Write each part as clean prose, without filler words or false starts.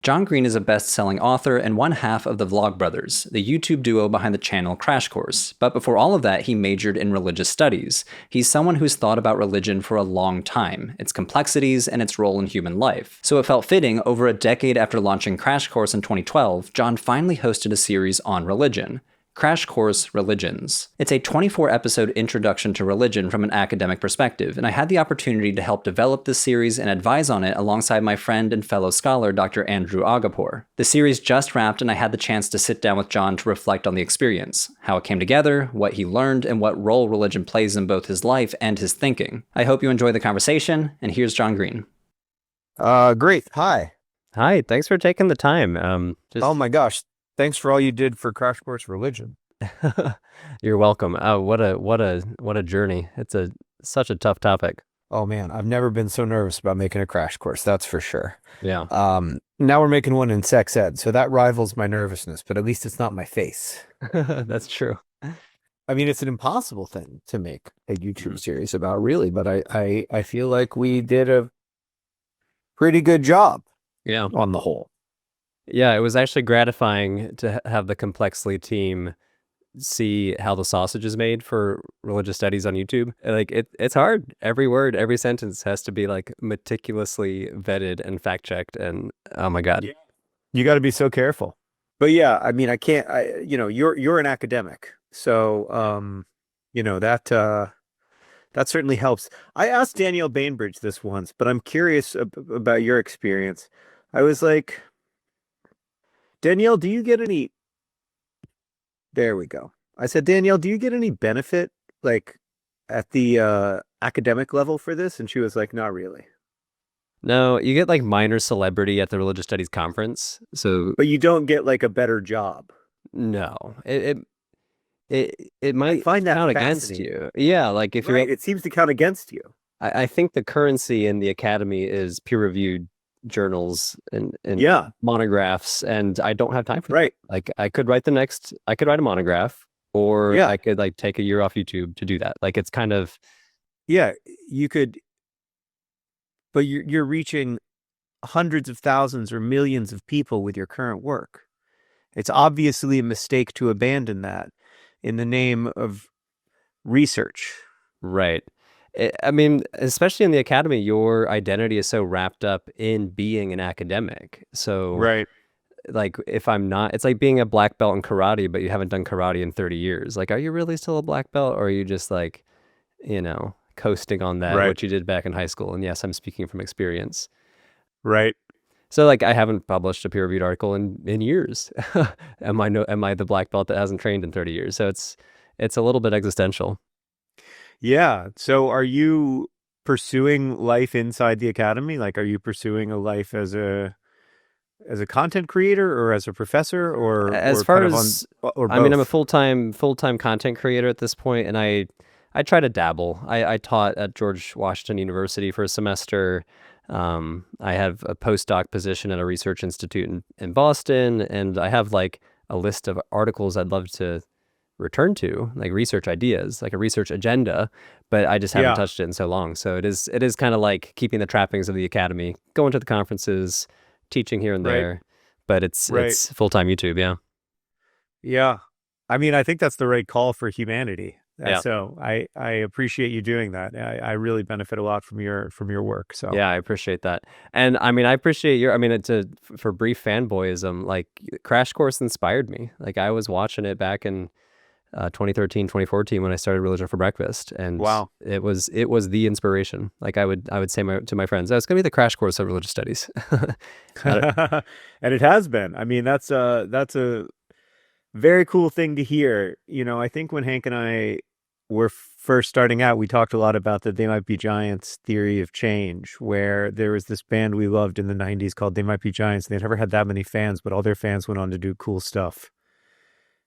John Green is a best-selling author and one half of the Vlogbrothers, the YouTube duo behind the channel Crash Course. But before all of that, he majored in religious studies. He's someone who's thought about religion for a long time, its complexities, and its role in human life. So it felt fitting, over a decade after launching Crash Course in 2012, John finally hosted a series on religion. Crash Course Religions. It's a 24-episode introduction to religion from an academic perspective, and I had the opportunity to help develop this series and advise on it alongside my friend and fellow scholar, Dr. Andrew Agapor. The series just wrapped, and I had the chance to sit down with John to reflect on the experience, how it came together, what he learned, and what role religion plays in both his life and his thinking. I hope you enjoy the conversation, and here's John Green. Great. Hi. Hi, thanks for taking the time. Oh my gosh. Thanks for all you did for Crash Course Religion. You're welcome. Oh, what a journey. It's such a tough topic. Oh man, I've never been so nervous about making a crash course, that's for sure. Yeah. Now we're making one in sex ed, so that rivals my nervousness, but at least it's not my face. That's true. I mean, it's an impossible thing to make a YouTube series about, really, but I feel like we did a pretty good job. Yeah. On the whole. Yeah, it was actually gratifying to have the Complexly team see how the sausage is made for religious studies on YouTube. Like it's hard. Every word, every sentence has to be like meticulously vetted and fact checked. And oh my God. Yeah. You got to be so careful. But yeah, I mean, you're an academic. So, that certainly helps. I asked Danielle Bainbridge this once, but I'm curious about your experience. I was like, Danielle, do you get any... There we go. I said, Danielle, do you get any benefit, like, at the academic level for this? And she was like, not really. No, you get like minor celebrity at the religious studies conference. But you don't get like a better job. No, it might find that count against you. Yeah, like if right, it seems to count against you. I think the currency in the academy is peer-reviewed journals and monographs, and I don't have time for that. Like I could write a monograph, or I could like take a year off YouTube to do that. Like it's kind of you could, but you're reaching hundreds of thousands or millions of people with your current work. It's obviously a mistake to abandon that in the name of research. Right. I mean, especially in the academy, your identity is so wrapped up in being an academic. So, like, if I'm not, it's like being a black belt in karate, but you haven't done karate in 30 years. Like, are you really still a black belt, or are you just like, coasting on that, what you did back in high school? And yes, I'm speaking from experience. Right. So, like, I haven't published a peer-reviewed article in years. Am I the black belt that hasn't trained in 30 years? So it's a little bit existential. Yeah. So are you pursuing life inside the academy? Like, are you pursuing a life as a content creator or as a professor or I mean, I'm a full-time content creator at this point, and I try to dabble. I taught at George Washington University for a semester. I have a postdoc position at a research institute in Boston, and I have like a list of articles I'd love to return to, like research ideas, like a research agenda, but I just haven't touched it in so long. So it is kind of like keeping the trappings of the academy, going to the conferences, teaching here and there, but it's full-time YouTube. Yeah. I mean, I think that's the right call for humanity. So I appreciate you doing that. I really benefit a lot from your work. So yeah, I appreciate that. And I mean, I appreciate for brief fanboyism, like Crash Course inspired me. Like I was watching it back in 2013, 2014 when I started Religion for Breakfast, and it was the inspiration. Like I would say to my friends, it's gonna be the Crash Course of religious studies. And it has been. I mean, that's a very cool thing to hear. I think when Hank and I were first starting out, we talked a lot about the They Might Be Giants theory of change, where there was this band we loved in the 90s called They Might Be Giants. They never had that many fans, but all their fans went on to do cool stuff.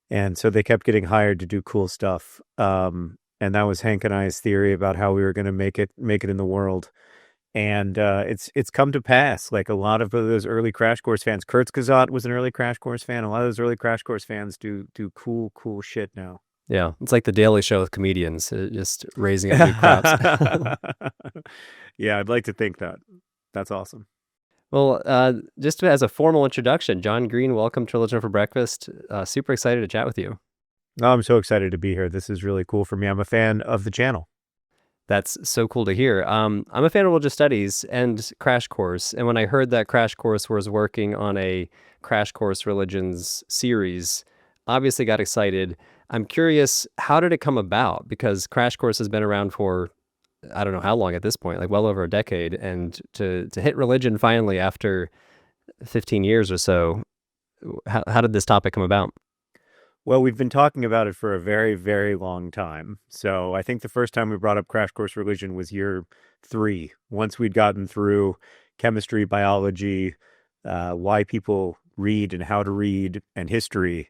And so they kept getting hired to do cool stuff. And that was Hank and I's theory about how we were going to make it in the world. And it's come to pass. Like a lot of those early Crash Course fans, Kurzgesagt was an early Crash Course fan. A lot of those early Crash Course fans do cool shit now. Yeah, it's like the Daily Show with comedians, just raising up new crowds. Yeah, I'd like to think that. That's awesome. Well, just as a formal introduction, John Green, welcome to Religion for Breakfast. Super excited to chat with you. Oh, I'm so excited to be here. This is really cool for me. I'm a fan of the channel. That's so cool to hear. I'm a fan of religious studies and Crash Course. And when I heard that Crash Course was working on a Crash Course Religions series, obviously got excited. I'm curious, how did it come about? Because Crash Course has been around for, I don't know how long at this point, like well over a decade. And to hit religion finally after 15 years or so, how did this topic come about? Well, we've been talking about it for a very, very long time. So I think the first time we brought up Crash Course Religion was year 3. Once we'd gotten through chemistry, biology, why people read and how to read, and history,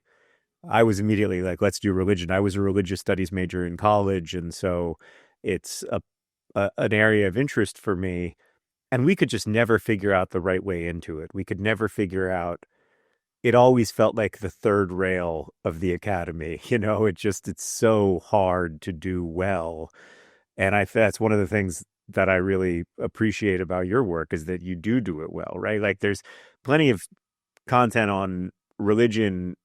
I was immediately like, let's do religion. I was a religious studies major in college, and so it's an area of interest for me. And we could just never figure out the right way into it. We could never figure out. It always felt like the third rail of the academy. It's so hard to do well. And that's one of the things that I really appreciate about your work is that you do it well, right? Like there's plenty of content on religion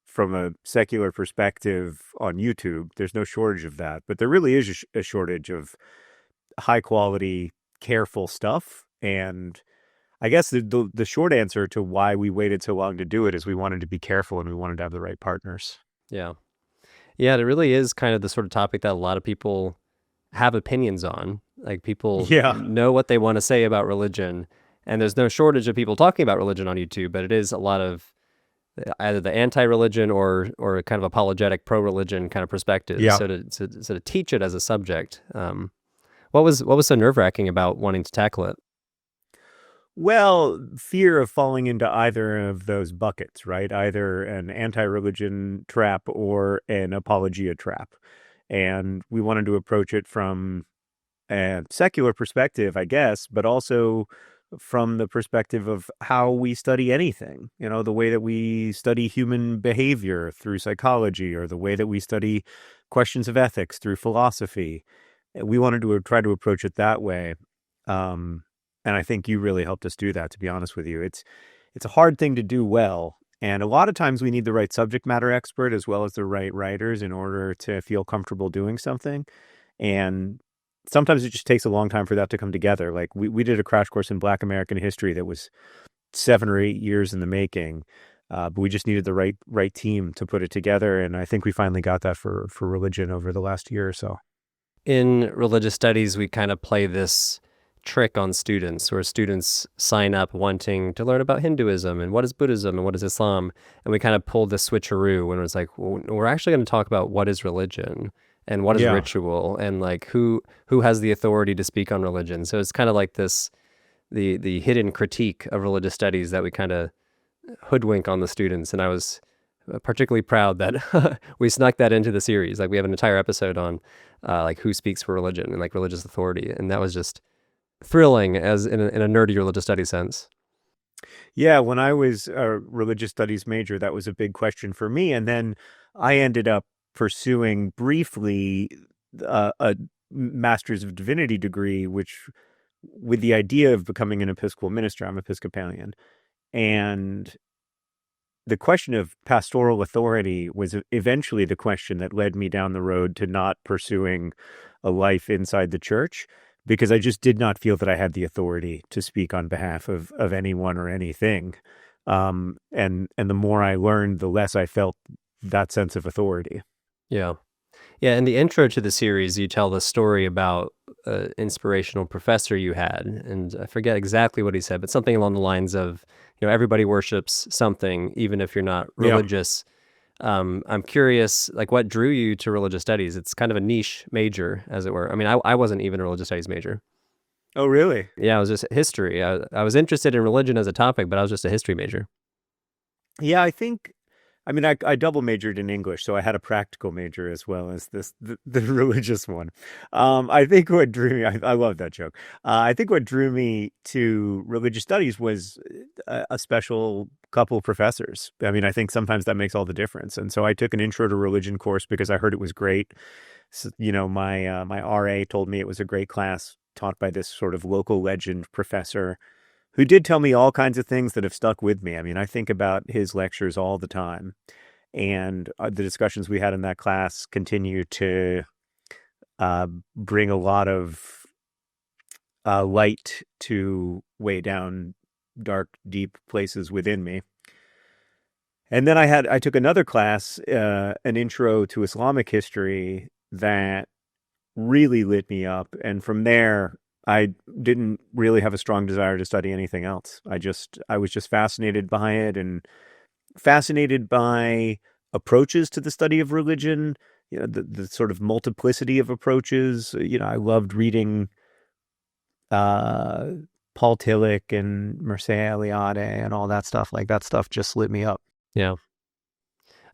from a secular perspective on YouTube. There's no shortage of that, but there really is a shortage of high quality, careful stuff. And I guess the short answer to why we waited so long to do it is we wanted to be careful and we wanted to have the right partners. Yeah. Yeah, it really is kind of the sort of topic that a lot of people have opinions on. Like people know what they want to say about religion, and there's no shortage of people talking about religion on YouTube, but it is a lot of either the anti-religion or kind of apologetic pro-religion kind of perspective. Yeah. So to teach it as a subject, what was so nerve-wracking about wanting to tackle it? Well, fear of falling into either of those buckets, right? Either an anti-religion trap or an apologia trap. And we wanted to approach it from a secular perspective, I guess, but also from the perspective of how we study anything, the way that we study human behavior through psychology, or the way that we study questions of ethics through philosophy. We wanted to try to approach it that way. And I think you really helped us do that, to be honest with you. It's a hard thing to do well. And a lot of times we need the right subject matter expert as well as the right writers in order to feel comfortable doing something. And sometimes it just takes a long time for that to come together. Like we did a crash course in Black American history that was 7 or 8 years in the making. But we just needed the right team to put it together. And I think we finally got that for religion over the last year or so. In religious studies, we kind of play this trick on students where students sign up wanting to learn about Hinduism and what is Buddhism and what is Islam. And we kind of pulled the switcheroo when it was like, well, we're actually going to talk about what is religion and what is ritual and like who has the authority to speak on religion. So it's kind of like this, the hidden critique of religious studies that we kind of hoodwink on the students. And I was particularly proud that we snuck that into the series. Like we have an entire episode on like who speaks for religion and like religious authority. And that was just thrilling as in a nerdy religious studies sense. Yeah, when I was a religious studies major, that was a big question for me. And then I ended up pursuing briefly a Master's of Divinity degree, which with the idea of becoming an Episcopal minister. I'm Episcopalian. And the question of pastoral authority was eventually the question that led me down the road to not pursuing a life inside the church, because I just did not feel that I had the authority to speak on behalf of anyone or anything. And the more I learned, the less I felt that sense of authority. Yeah. Yeah, in the intro to the series, you tell the story about an inspirational professor you had, and I forget exactly what he said, but something along the lines of, everybody worships something, even if you're not religious. Yeah. I'm curious, like, what drew you to religious studies? It's kind of a niche major, as it were. I mean, I wasn't even a religious studies major. Oh, really? Yeah, I was just history. I was interested in religion as a topic, but I was just a history major. Yeah, I double majored in English, so I had a practical major as well as the religious one. I think what drew me, I love that joke. I think what drew me to religious studies was a special couple of professors. I mean, I think sometimes that makes all the difference. And so I took an intro to religion course because I heard it was great. So, my RA told me it was a great class taught by this sort of local legend professor who did tell me all kinds of things that have stuck with me. I mean, I think about his lectures all the time, and the discussions we had in that class continue to bring a lot of light to way down dark, deep places within me. And then I took another class, an intro to Islamic history, that really lit me up. And from there, I didn't really have a strong desire to study anything else. I was just fascinated by it, and fascinated by approaches to the study of religion, the sort of multiplicity of approaches. I loved reading Paul Tillich and Mircea Eliade and all that stuff. Like, that stuff just lit me up. Yeah.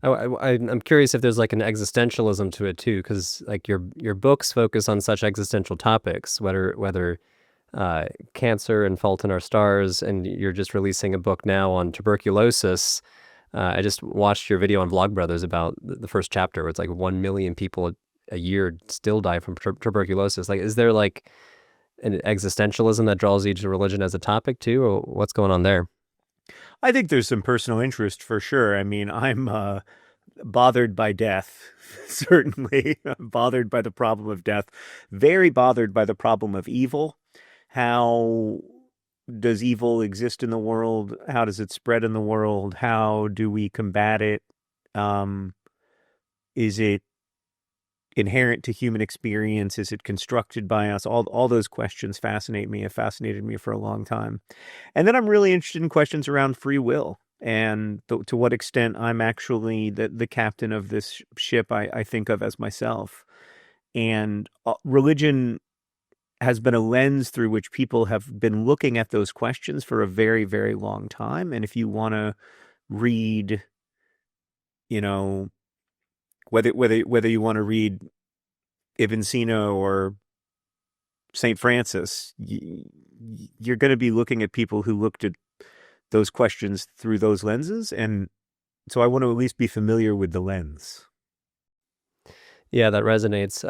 I'm curious if there's like an existentialism to it too, because like your books focus on such existential topics, whether cancer and Fault in Our Stars, and you're just releasing a book now on tuberculosis. I just watched your video on Vlogbrothers about the first chapter, where it's like 1 million people a year still die from tuberculosis. Like, is there like an existentialism that draws you to religion as a topic too, or what's going on there? I think there's some personal interest for sure. I mean, I'm bothered by death, certainly. I'm bothered by the problem of death, very bothered by the problem of evil. How does evil exist in the world? How does it spread in the world? How do we combat it? Is it inherent to human experience? Is it constructed by us? All those questions fascinate me, have fascinated me for a long time. And then I'm really interested in questions around free will, and to what extent I'm actually the captain of this ship I think of as myself. And religion has been a lens through which people have been looking at those questions for a very, very long time. And if you want to read, whether you want to read Ibn Sina or St. Francis, you're going to be looking at people who looked at those questions through those lenses. And so I want to at least be familiar with the lens. Yeah, that resonates.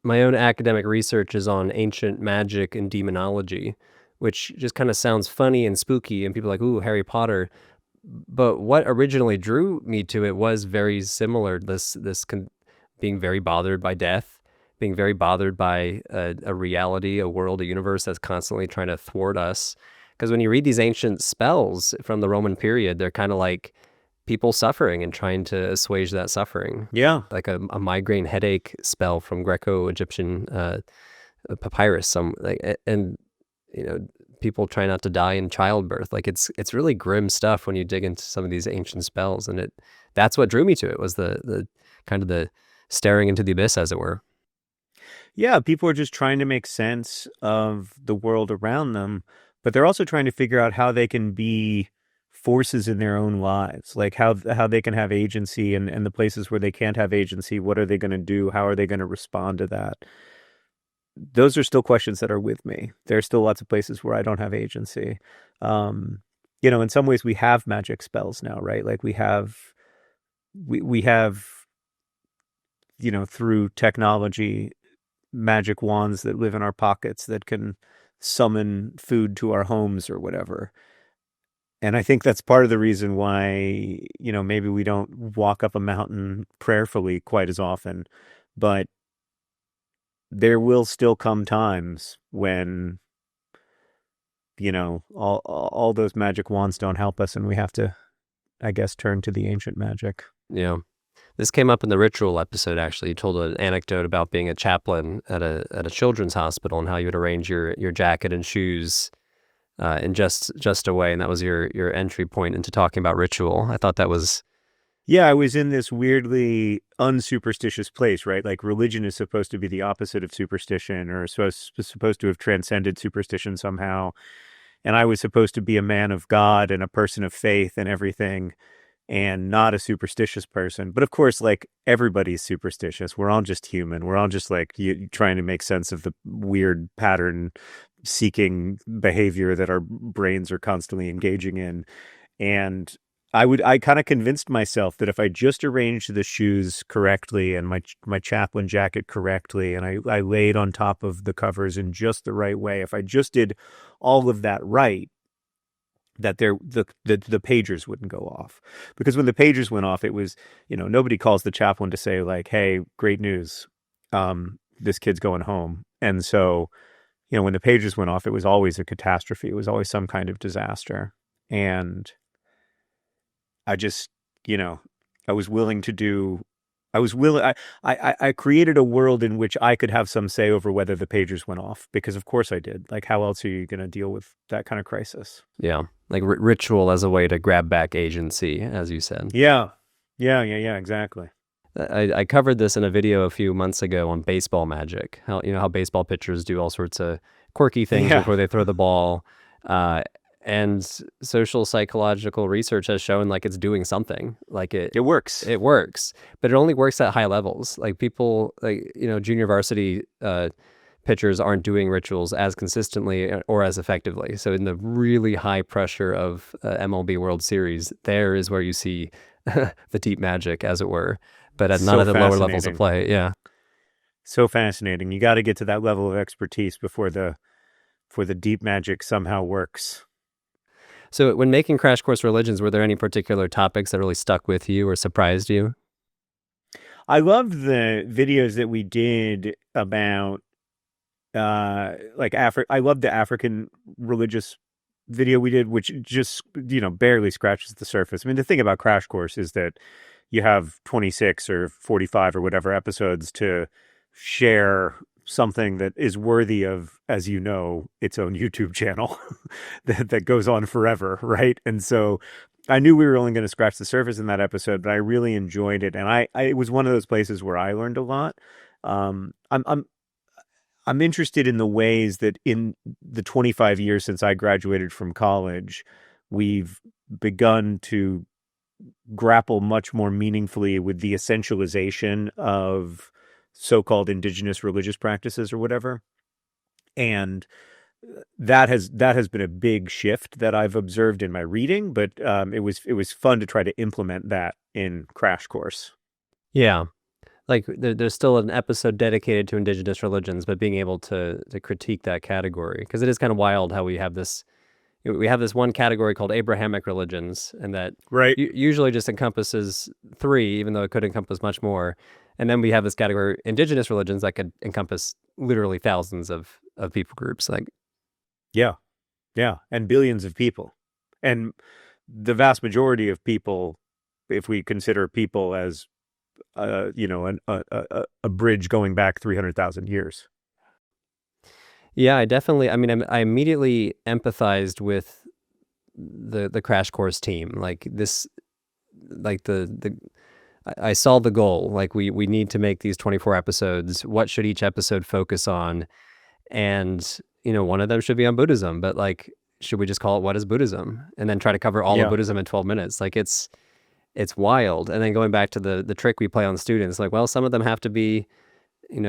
My own academic research is on ancient magic and demonology, which just kind of sounds funny and spooky, and people are like, ooh, Harry Potter. But what originally drew me to it was very similar. Being very bothered by death, being very bothered by a reality, a world, a universe that's constantly trying to thwart us. Because when you read these ancient spells from the Roman period, they're kind of like people suffering and trying to assuage that suffering. Yeah. Like a migraine headache spell from Greco-Egyptian papyrus. And people try not to die in childbirth. Like it's really grim stuff when you dig into some of these ancient spells, and that's what drew me to it, was the kind of the staring into the abyss, as it were. Yeah, people are just trying to make sense of the world around them, but they're also trying to figure out how they can be forces in their own lives, like how they can have agency, and the places where they can't have agency, what are they going to do? How are they going to respond to that? Those are still questions that are with me. There are still lots of places where I don't have agency. In some ways we have magic spells now, right? Like we have, through technology, magic wands that live in our pockets that can summon food to our homes or whatever. And I think that's part of the reason why, maybe we don't walk up a mountain prayerfully quite as often, but there will still come times when, all those magic wands don't help us, and we have to, I guess, turn to the ancient magic. Yeah. This came up in the ritual episode, actually. You told an anecdote about being a chaplain at a children's hospital, and how you would arrange your jacket and shoes in just a way, and that was your entry point into talking about ritual. I thought that was... Yeah, I was in this weirdly unsuperstitious place, right? Like religion is supposed to be the opposite of superstition, or supposed to have transcended superstition somehow. And I was supposed to be a man of God and a person of faith and everything, and not a superstitious person. But of course, like, everybody's superstitious. We're all just human. We're all just like trying to make sense of the weird pattern seeking behavior that our brains are constantly engaging in. And I kind of convinced myself that if I just arranged the shoes correctly and my chaplain jacket correctly, and I laid on top of the covers in just the right way, if I just did all of that right, that the pagers wouldn't go off. Because when the pagers went off, it was, nobody calls the chaplain to say like, hey, great news, this kid's going home. And so, when the pagers went off, it was always a catastrophe. It was always some kind of disaster. And I just, I was willing to do, I created a world in which I could have some say over whether the pagers went off, because of course I did. Like, how else are you going to deal with that kind of crisis? Yeah. Like ritual as a way to grab back agency, as you said. Yeah. Exactly. I covered this in a video a few months ago on baseball magic. How baseball pitchers do all sorts of quirky things before they throw the ball. And social psychological research has shown like it's doing something. Like it works. It works, but it only works at high levels. Like people, junior varsity pitchers aren't doing rituals as consistently or as effectively. So in the really high pressure of MLB World Series, there is where you see the deep magic, as it were. But at none of the lower levels of play, yeah. So fascinating. You got to get to that level of expertise before the deep magic somehow works. So when making Crash Course Religions, were there any particular topics that really stuck with you or surprised you? I loved the videos that we did about I love the African religious video we did, which just, barely scratches the surface. I mean, the thing about Crash Course is that you have 26 or 45 or whatever episodes to share something that is worthy of, as you know, its own YouTube channel that goes on forever, right? And so I knew we were only going to scratch the surface in that episode, but I really enjoyed it, and it was one of those places where I learned a lot. I'm interested in the ways that in the 25 years since I graduated from college, we've begun to grapple much more meaningfully with the essentialization of so-called indigenous religious practices or whatever. And that has been a big shift that I've observed in my reading, but it was fun to try to implement that in Crash Course. Yeah. Like there's still an episode dedicated to indigenous religions, but being able to critique that category, because it is kind of wild how we have this one category called Abrahamic religions, and that usually just encompasses 3, even though it could encompass much more. And then we have this category, indigenous religions, that could encompass literally thousands of people groups. Like, yeah, and billions of people, and the vast majority of people, if we consider people as a bridge going back 300,000 years. Yeah, I immediately empathized with the Crash Course team. Like this, like I saw the goal. Like we need to make these 24 episodes. What should each episode focus on? And, one of them should be on Buddhism, but like, should we just call it What is Buddhism? And then try to cover all of Buddhism in 12 minutes? Like it's wild. And then going back to the trick we play on students, like, well, some of them have to be,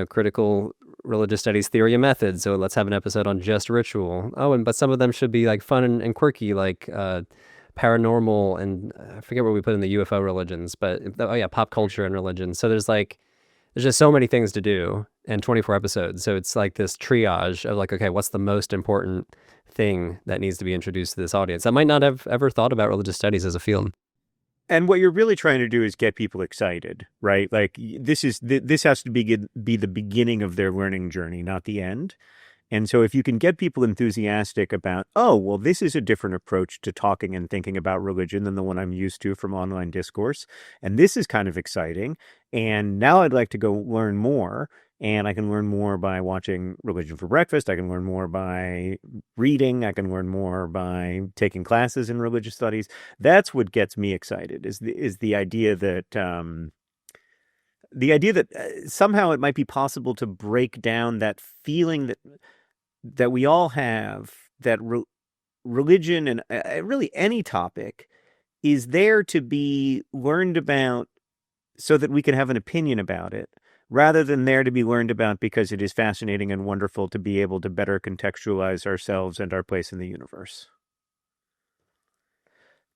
critical religious studies theory and methods. So let's have an episode on just ritual. Oh, but some of them should be like fun and quirky, like paranormal, and I forget what we put in the UFO religions, but pop culture and religion. So there's just so many things to do and 24 episodes. So it's like this triage of like, okay, what's the most important thing that needs to be introduced to this audience that might not have ever thought about religious studies as a field? And what you're really trying to do is get people excited, right? Like this has to be the beginning of their learning journey, not the end. And so if you can get people enthusiastic about, oh, well, this is a different approach to talking and thinking about religion than the one I'm used to from online discourse, and this is kind of exciting, and now I'd like to go learn more, and I can learn more by watching Religion for Breakfast, I can learn more by reading, I can learn more by taking classes in religious studies. That's what gets me excited, is the idea that somehow it might be possible to break down that feeling that we all have, that religion and really any topic is there to be learned about so that we can have an opinion about it, rather than there to be learned about because it is fascinating and wonderful to be able to better contextualize ourselves and our place in the universe.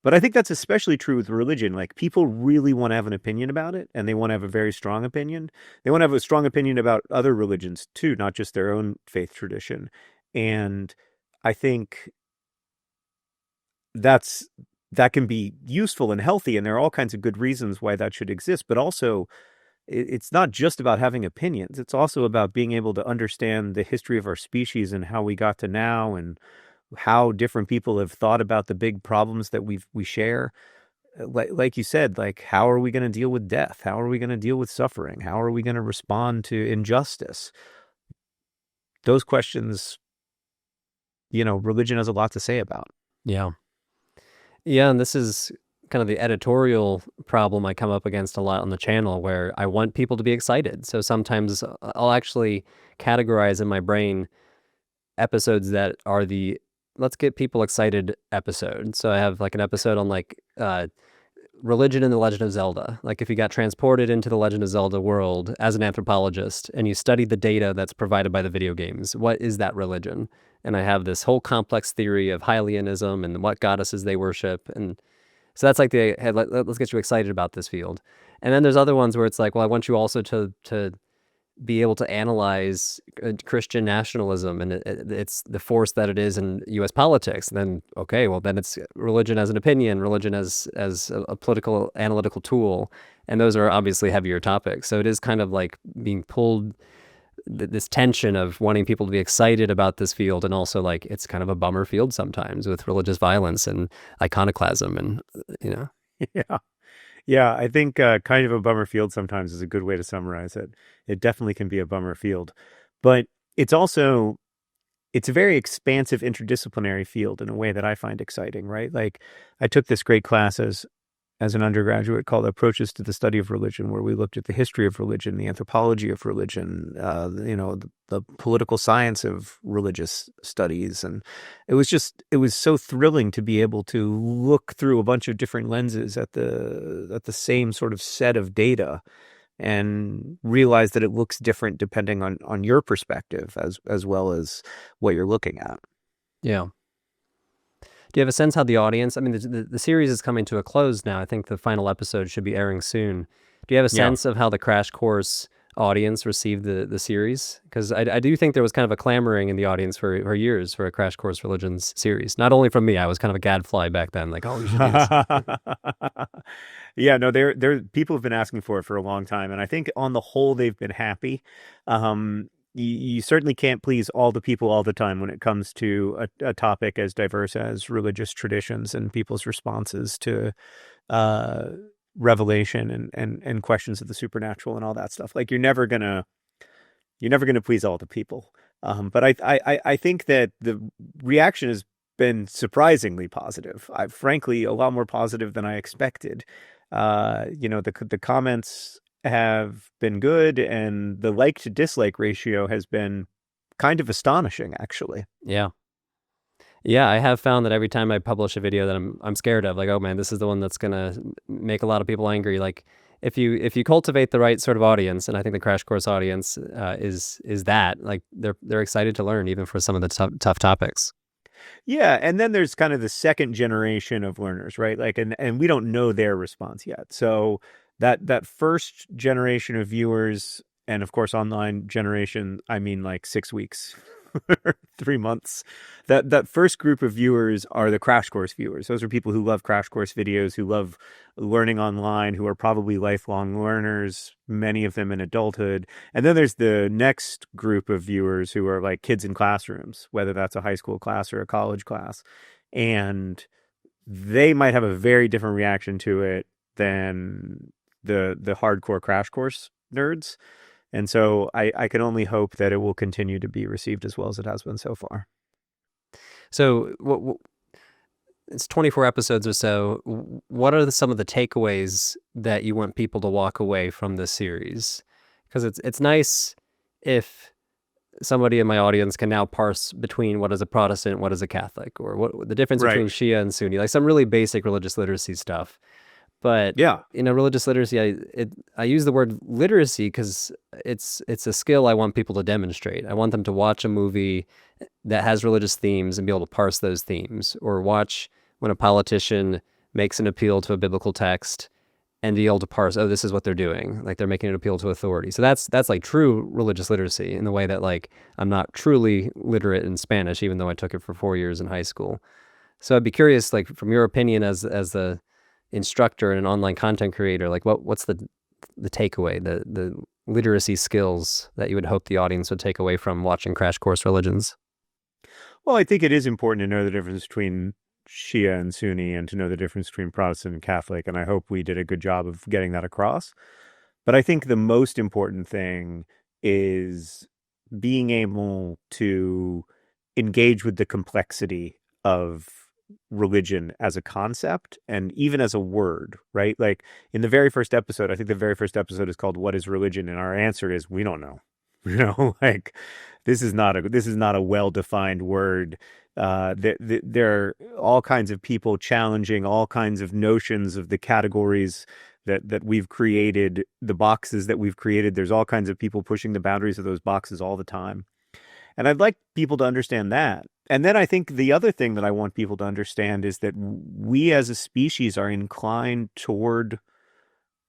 But I think that's especially true with religion. Like, people really want to have an opinion about it, and they want to have a very strong opinion. They want to have a strong opinion about other religions too, not just their own faith tradition. And I think that can be useful and healthy, and there are all kinds of good reasons why that should exist. But also, it's not just about having opinions. It's also about being able to understand the history of our species and how we got to now, and how different people have thought about the big problems that we share. Like you said, like, how are we going to deal with death? How are we going to deal with suffering? How are we going to respond to injustice? Those questions, religion has a lot to say about. Yeah. Yeah, and this is kind of the editorial problem I come up against a lot on the channel, where I want people to be excited. So sometimes I'll actually categorize in my brain episodes that are the let's get people excited episode. So I have like an episode on like religion in the Legend of Zelda. Like, if you got transported into the Legend of Zelda world as an anthropologist and you studied the data that's provided by the video games, what is that religion? And I have this whole complex theory of Hylianism and what goddesses they worship. And so that's like let's get you excited about this field. And then there's other ones where it's like, well, I want you also to be able to analyze Christian nationalism and it's the force that it is in U.S. politics. And then, okay, well, then it's religion as an opinion, religion as a political analytical tool. And those are obviously heavier topics. So it is kind of like being pulled, this tension of wanting people to be excited about this field, and also like it's kind of a bummer field sometimes with religious violence and iconoclasm and. Yeah, I think kind of a bummer field sometimes is a good way to summarize it. It definitely can be a bummer field, but it's a very expansive interdisciplinary field in a way that I find exciting, right? Like, I took this great class as an undergraduate called Approaches to the Study of Religion, where we looked at the history of religion, the anthropology of religion, the political science of religious studies. And it was so thrilling to be able to look through a bunch of different lenses at the same sort of set of data and realize that it looks different depending on your perspective as well as what you're looking at. Yeah. Do you have a sense how the audience, I mean, the series is coming to a close now. I think the final episode should be airing soon. Do you have a sense of how the Crash Course audience received the series? Because I do think there was kind of a clamoring in the audience for years for a Crash Course Religions series. Not only from me, I was kind of a gadfly back then, like, oh, we should do this. Yeah, no, there people have been asking for it for a long time, and I think on the whole they've been happy. You certainly can't please all the people all the time when it comes to a topic as diverse as religious traditions and people's responses to revelation and questions of the supernatural and all that stuff. Like, you're never gonna please all the people. But I think that the reaction has been surprisingly positive. Frankly, a lot more positive than I expected. The comments have been good, and the like to dislike ratio has been kind of astonishing, actually. Yeah, I have found that every time I publish a video that I'm scared of, like, oh man, this is the one that's gonna make a lot of people angry. Like, if you cultivate the right sort of audience, and I think the Crash Course audience is that, like, they're excited to learn even for some of the tough topics. Yeah, and then there's kind of the second generation of learners, right? Like, and we don't know their response yet. So that first generation of viewers, and of course online generation, I mean like 6 weeks, 3 months. That first group of viewers are the Crash Course viewers. Those are people who love Crash Course videos, who love learning online, who are probably lifelong learners, many of them in adulthood. And then there's the next group of viewers who are like kids in classrooms, whether that's a high school class or a college class. And they might have a very different reaction to it than the hardcore Crash Course nerds. And so I can only hope that it will continue to be received as well as it has been so far. So it's 24 episodes or so. What are some of the takeaways that you want people to walk away from this series? Because it's nice if somebody in my audience can now parse between what is a Protestant, what is a Catholic, or what the difference between Shia and Sunni, like some really basic religious literacy stuff. But yeah, religious literacy, I use the word literacy because it's a skill I want people to demonstrate. I want them to watch a movie that has religious themes and be able to parse those themes, or watch when a politician makes an appeal to a biblical text and be able to parse, oh, this is what they're doing. Like they're making an appeal to authority. So that's like true religious literacy in the way that like I'm not truly literate in Spanish, even though I took it for 4 years in high school. So I'd be curious, like from your opinion as the instructor and an online content creator, like what's the takeaway, the literacy skills that you would hope the audience would take away from watching Crash Course Religions? Well, I think it is important to know the difference between Shia and Sunni and to know the difference between Protestant and Catholic. And I hope we did a good job of getting that across. But I think the most important thing is being able to engage with the complexity of religion as a concept and even as a word, right? Like in the very first episode, I think the very first episode is called "What is Religion?" And our answer is we don't know. Like this is not a well-defined word. There are all kinds of people challenging all kinds of notions of the categories that we've created, the boxes that we've created. There's all kinds of people pushing the boundaries of those boxes all the time. And I'd like people to understand that. And then I think the other thing that I want people to understand is that we as a species are inclined toward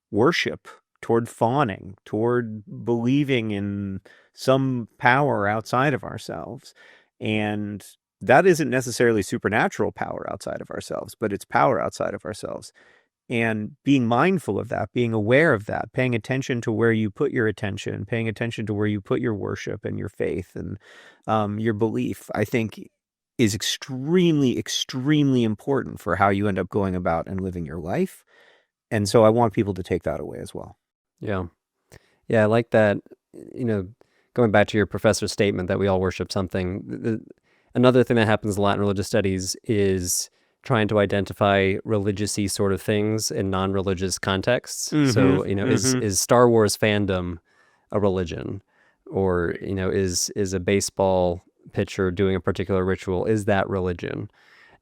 worship, toward fawning, toward believing in some power outside of ourselves. And that isn't necessarily supernatural power outside of ourselves, but it's power outside of ourselves. And being mindful of that, being aware of that, paying attention to where you put your attention, paying attention to where you put your worship and your faith and your belief, I think is extremely, extremely important for how you end up going about and living your life. And so I want people to take that away as well. Yeah. Yeah, I like that, going back to your professor's statement that we all worship something. Another thing that happens a lot in religious studies is trying to identify religious-y sort of things in non-religious contexts. Mm-hmm, so, is Star Wars fandom a religion? Or, is a baseball pitcher doing a particular ritual? Is that religion?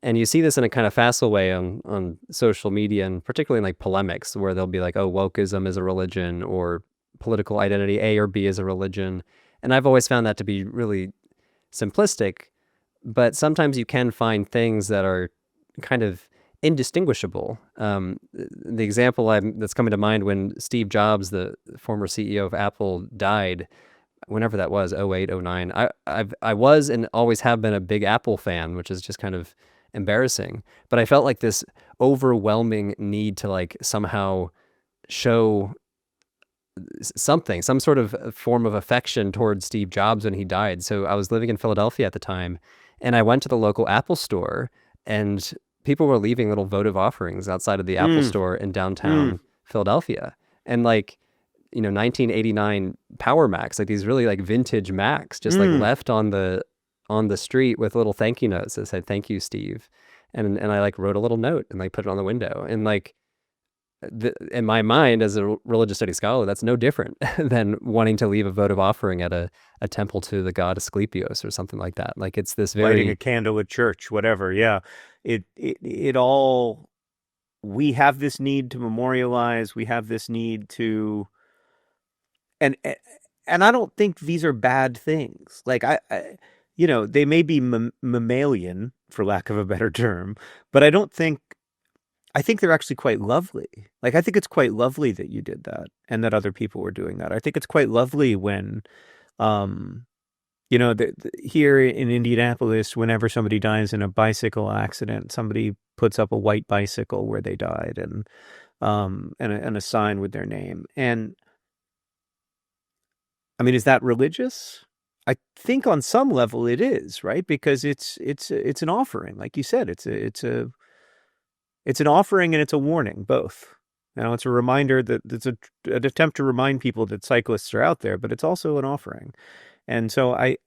And you see this in a kind of facile way on social media, and particularly in like polemics, where they'll be like, oh, wokeism is a religion, or political identity A or B is a religion. And I've always found that to be really simplistic, but sometimes you can find things that are kind of indistinguishable. The example that's coming to mind when Steve Jobs, the former CEO of Apple, died, whenever that was, 08, 09, I was and always have been a big Apple fan, which is just kind of embarrassing. But I felt like this overwhelming need to like somehow show something, some sort of form of affection towards Steve Jobs when he died. So I was living in Philadelphia at the time, and I went to the local Apple store, and people were leaving little votive offerings outside of the Apple store in downtown Philadelphia. And like, 1989 Power Macs, like these really like vintage Macs, just like left on the street with little thank you notes that said, "Thank you, Steve." And I like wrote a little note and like put it on the window. And like, in my mind as a religious studies scholar, that's no different than wanting to leave a votive offering at a temple to the god Asclepios or something like that. Like it's this very... Lighting a candle at church, whatever. Yeah. It all... We have this need to memorialize. We have this need to... And I don't think these are bad things. Like I they may be mammalian, for lack of a better term, but I think they're actually quite lovely. Like, I think it's quite lovely that you did that and that other people were doing that. I think it's quite lovely when, here in Indianapolis, whenever somebody dies in a bicycle accident, somebody puts up a white bicycle where they died and a sign with their name. And I mean, is that religious? I think on some level it is, right? Because it's an offering, like you said. It's an offering and it's a warning, both. It's a reminder that it's an attempt to remind people that cyclists are out there, but it's also an offering. And so I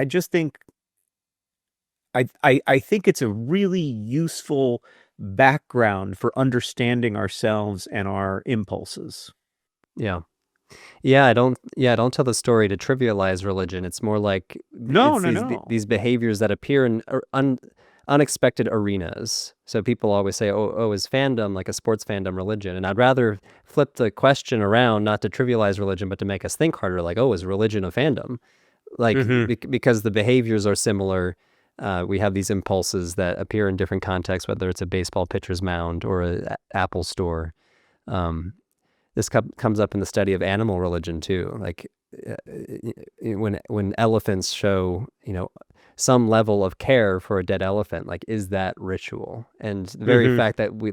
just think I think it's a really useful background for understanding ourselves and our impulses. Yeah. I don't tell the story to trivialize religion. It's more like these behaviors that appear in unexpected arenas. So people always say, oh, is fandom, like a sports fandom, religion? And I'd rather flip the question around, not to trivialize religion, but to make us think harder, like, oh, is religion a fandom? Like, because the behaviors are similar, We have these impulses that appear in different contexts, whether it's a baseball pitcher's mound or a Apple store. This comes up in the study of animal religion too. Like when elephants show, some level of care for a dead elephant, like, is that ritual? And the very fact that we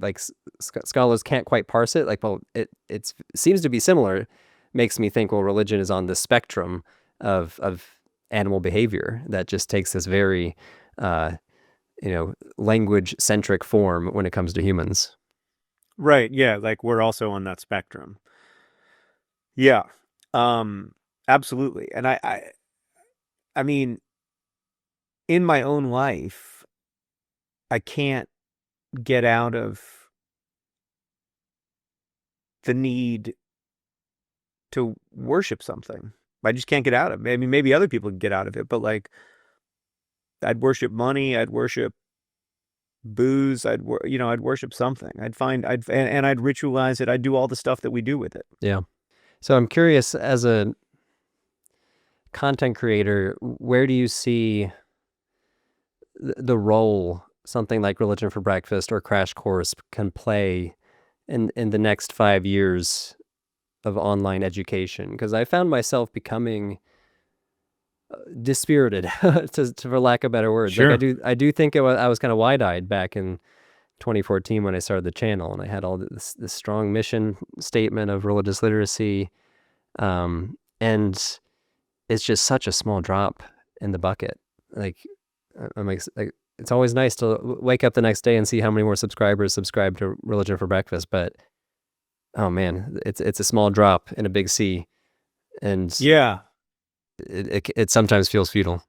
scholars can't quite parse it, like, well, it seems to be similar, makes me think, well, religion is on the spectrum of animal behavior that just takes this very, language centric form when it comes to humans. Right. Yeah. Like, we're also on that spectrum. Yeah. Absolutely. And I mean, in my own life, I can't get out of the need to worship something. I just can't get out of it. I mean, maybe other people can get out of it, but like, I'd worship money. I'd worship booze. I'd worship something. I'd ritualize it. I'd do all the stuff that we do with it. Yeah. So I'm curious, as a content creator, where do you see the role something like Religion for Breakfast or Crash Course can play in the next 5 years of online education? Because I found myself becoming dispirited, for lack of better words. Sure. Like, I do think I was kind of wide-eyed back in 2014 when I started the channel, and I had all this strong mission statement of religious literacy, and it's just such a small drop in the bucket. Like, I'm like, it's always nice to wake up the next day and see how many more subscribers subscribe to Religion for Breakfast, but oh man, it's a small drop in a big sea, and yeah, it sometimes feels futile.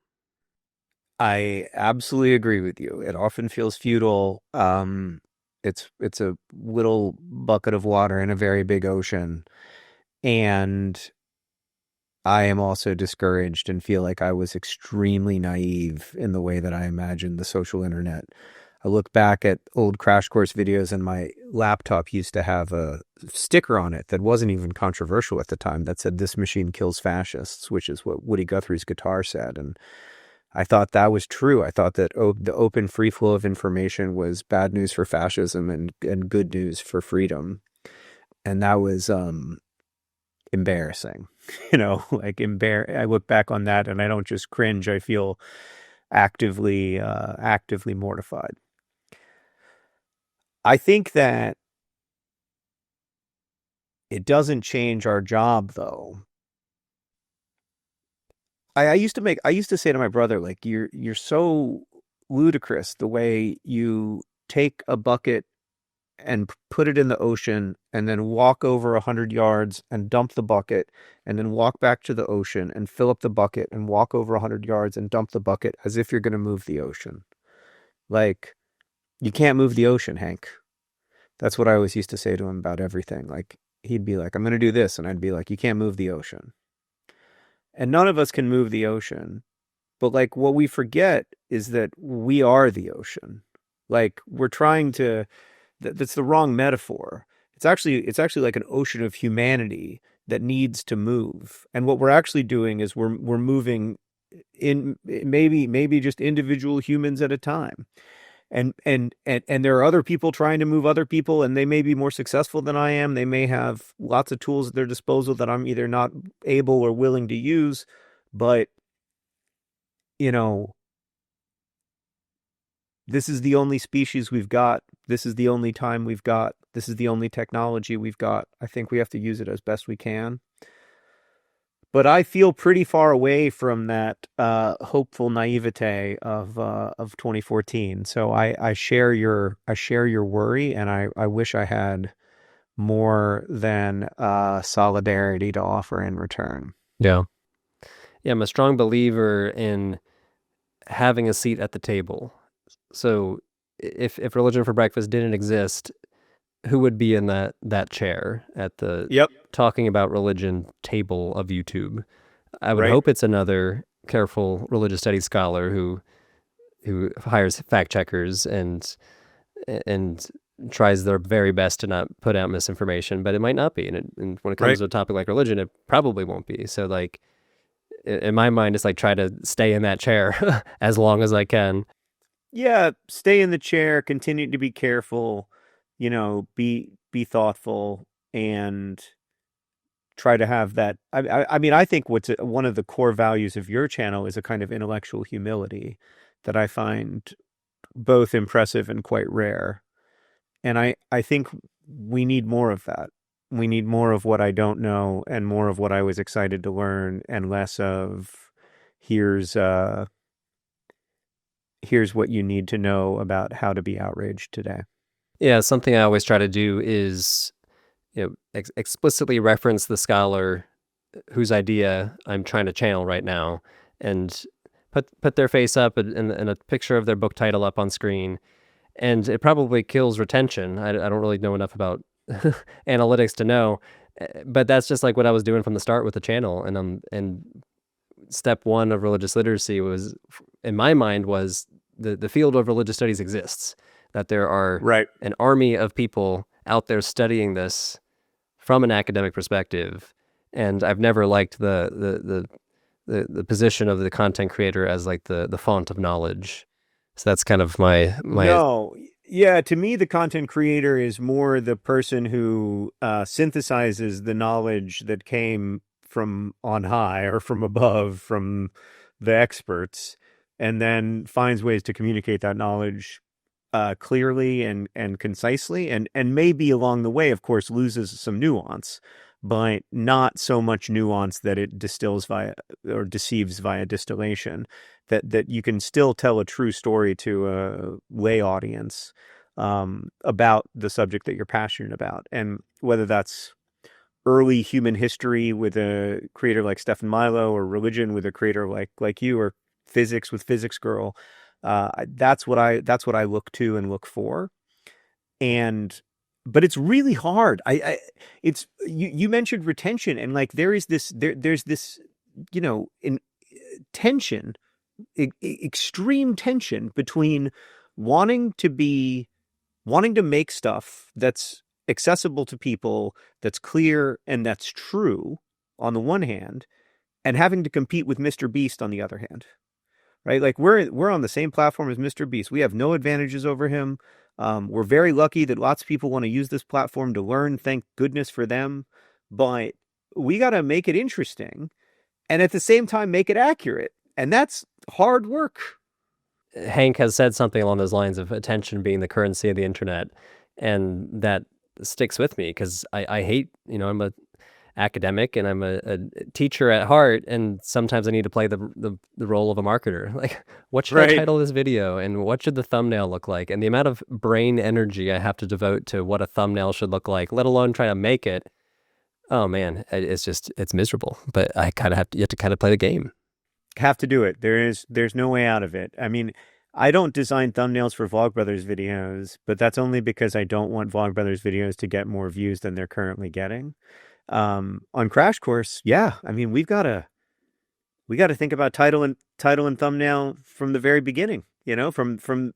I absolutely agree with you. It often feels futile. It's a little bucket of water in a very big ocean, and I am also discouraged and feel like I was extremely naive in the way that I imagined the social internet. I look back at old Crash Course videos, and my laptop used to have a sticker on it that wasn't even controversial at the time that said, "This machine kills fascists," which is what Woody Guthrie's guitar said. And I thought that was true. I thought that the open free flow of information was bad news for fascism and good news for freedom. And that was embarrassing. I look back on that and I don't just cringe. I feel actively mortified. I think that it doesn't change our job, though. I used to say to my brother, like, you're so ludicrous the way you take a bucket and put it in the ocean and then walk over 100 yards and dump the bucket and then walk back to the ocean and fill up the bucket and walk over 100 yards and dump the bucket as if you're going to move the ocean. Like, you can't move the ocean, Hank. That's what I always used to say to him about everything. Like, he'd be like, "I'm going to do this." And I'd be like, "You can't move the ocean." And none of us can move the ocean. But like, what we forget is that we are the ocean. Like, we're trying to, that's the wrong metaphor. It's actually like an ocean of humanity that needs to move. And what we're actually doing is we're moving in maybe just individual humans at a time. And there are other people trying to move other people, and they may be more successful than I am. They may have lots of tools at their disposal that I'm either not able or willing to use. But, this is the only species we've got. This is the only time we've got. This is the only technology we've got. I think we have to use it as best we can. But I feel pretty far away from that hopeful naivete of 2014. So I share your worry, and I wish I had more than solidarity to offer in return. Yeah, I'm a strong believer in having a seat at the table. So if Religion for Breakfast didn't exist, who would be in that chair at the talking about religion table of YouTube? I would hope it's another careful religious studies scholar who hires fact checkers and tries their very best to not put out misinformation, but it might not be. And when it comes to a topic like religion, it probably won't be. So like, in my mind, it's like try to stay in that chair as long as I can. Yeah, stay in the chair, continue to be careful, be thoughtful, and try to have that. I mean, I think what's one of the core values of your channel is a kind of intellectual humility that I find both impressive and quite rare. And I think we need more of that. We need more of what I don't know and more of what I was excited to learn and less of here's what you need to know about how to be outraged today. Yeah, something I always try to do is explicitly reference the scholar whose idea I'm trying to channel right now and put their face up and a picture of their book title up on screen. And it probably kills retention. I don't really know enough about analytics to know, but that's just like what I was doing from the start with the channel. And step one of religious literacy was, in my mind, was the field of religious studies exists, that there are an army of people out there studying this from an academic perspective. And I've never liked the position of the content creator as like the font of knowledge. So that's kind of my. No, yeah. To me, the content creator is more the person who synthesizes the knowledge that came from on high or from above, from the experts, and then finds ways to communicate that knowledge clearly and concisely, and maybe along the way, of course, loses some nuance, but not so much nuance that it distills via or deceives via distillation. That you can still tell a true story to a lay audience about the subject that you're passionate about. And whether that's early human history with a creator like Stefan Milo, or religion with a creator like you, or physics with Physics Girl, that's what I look to and look for. But it's really hard. It's you mentioned retention, and like there's this in tension. Extreme tension between wanting to make stuff that's accessible to people, that's clear and that's true on the one hand, and having to compete with Mr. Beast on the other hand, right? Like we're on the same platform as Mr. Beast. We have no advantages over him. We're very lucky that lots of people want to use this platform to learn. Thank goodness for them. But we got to make it interesting and at the same time make it accurate. And that's hard work. Hank has said something along those lines of attention being the currency of the internet. And that sticks with me because I hate, I'm a academic and I'm a teacher at heart. And sometimes I need to play the role of a marketer. Like, what should I title this video? And what should the thumbnail look like? And the amount of brain energy I have to devote to what a thumbnail should look like, let alone try to make it. Oh man, it's miserable, but you have to kind of play the game. Have to do it. There's no way out of it. I mean, I don't design thumbnails for Vlogbrothers videos, but that's only because I don't want Vlogbrothers videos to get more views than they're currently getting. On Crash Course, yeah, I mean, we got to think about title and thumbnail from the very beginning. From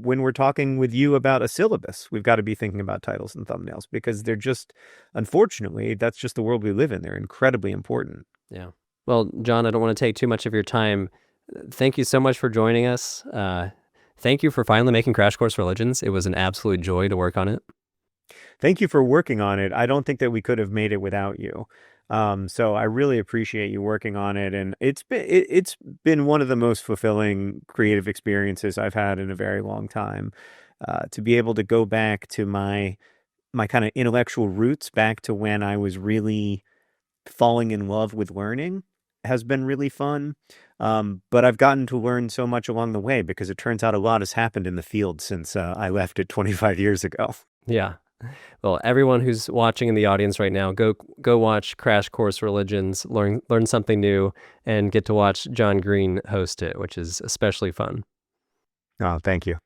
when we're talking with you about a syllabus, we've got to be thinking about titles and thumbnails because they're just, unfortunately, that's just the world we live in. They're incredibly important. Yeah. Well, John, I don't want to take too much of your time. Thank you so much for joining us. Thank you for finally making Crash Course Religions. It was an absolute joy to work on it. Thank you for working on it. I don't think that we could have made it without you. So I really appreciate you working on it. And it's been one of the most fulfilling creative experiences I've had in a very long time. To be able to go back to my kind of intellectual roots, back to when I was really falling in love with learning, has been really fun. But I've gotten to learn so much along the way because it turns out a lot has happened in the field since I left it 25 years ago. Yeah. Well, everyone who's watching in the audience right now, go watch Crash Course Religions, learn something new, and get to watch John Green host it, which is especially fun. Oh, thank you.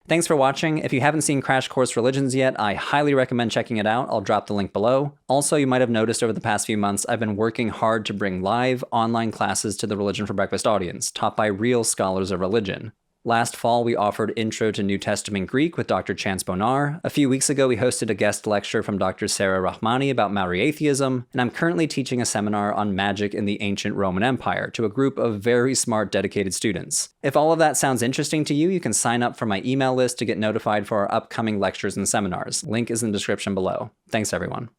Thanks for watching. If you haven't seen Crash Course Religions yet, I highly recommend checking it out. I'll drop the link below. Also, you might have noticed over the past few months, I've been working hard to bring live online classes to the Religion for Breakfast audience, taught by real scholars of religion. Last fall, we offered Intro to New Testament Greek with Dr. Chance Bonar. A few weeks ago, we hosted a guest lecture from Dr. Sarah Rahmani about Maori atheism, and I'm currently teaching a seminar on magic in the ancient Roman Empire to a group of very smart, dedicated students. If all of that sounds interesting to you, you can sign up for my email list to get notified for our upcoming lectures and seminars. Link is in the description below. Thanks, everyone.